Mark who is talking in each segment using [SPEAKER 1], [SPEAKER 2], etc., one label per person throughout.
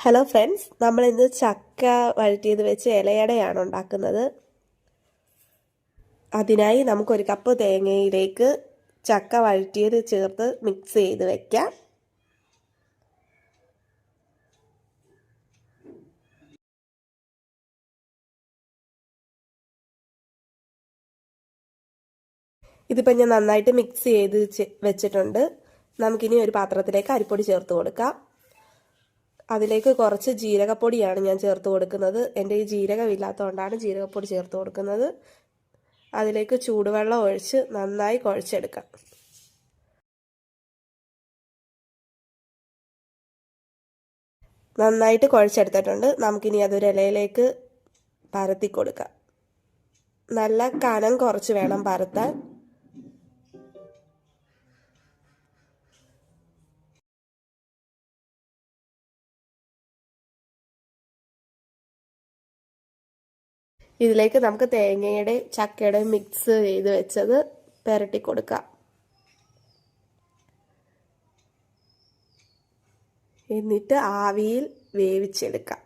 [SPEAKER 1] Hello friends, നമ്മൾ ഇന്ന് ചക്ക വഴറ്റിയത് വെച്ച് ഇലയടയാണ് ഉണ്ടാക്കുന്നത്. അതിനായി നമുക്കൊരു കപ്പ് തേങ്ങയിലേക്ക് ചക്ക വഴറ്റിയത് ചേർത്ത് മിക്സ് ചെയ്ത് വെക്കാം. ഇതിപ്പോൾ ഞാൻ നന്നായിട്ട് മിക്സ് ചെയ്ത് വെച്ചിട്ടുണ്ട്. നമുക്കിനി ഒരു പാത്രത്തിലേക്ക് അരിപ്പൊടി ചേർത്ത് കൊടുക്കാം. അതിലേക്ക് കുറച്ച് ജീരകപ്പൊടിയാണ് ഞാൻ ചേർത്ത് കൊടുക്കുന്നത്. എൻ്റെ ഈ ജീരകമില്ലാത്തതുകൊണ്ടാണ് ജീരകപ്പൊടി ചേർത്ത് കൊടുക്കുന്നത്. അതിലേക്ക് ചൂടുവെള്ളം ഒഴിച്ച് നന്നായി കുഴച്ചെടുക്കാം. നന്നായിട്ട് കുഴച്ചെടുത്തിട്ടുണ്ട്. നമുക്കിനി അതൊരു ഇലയിലേക്ക് പരത്തി കൊടുക്കാം. നല്ല കനം കുറച്ച് വേണം പരത്താൻ. ഇതിലേക്ക് നമുക്ക് തേങ്ങയുടെ ചക്കയുടെ മിക്സ് ചെയ്ത് വെച്ചത് പുരട്ടി കൊടുക്കാം. എന്നിട്ട് ആവിയിൽ വേവിച്ചെടുക്കാം.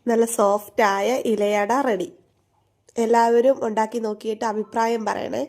[SPEAKER 1] നല്ല സോഫ്റ്റായ ഇലയട റെഡി. എല്ലാവരും ഉണ്ടാക്കി നോക്കിയിട്ട് അഭിപ്രായം പറയണേ.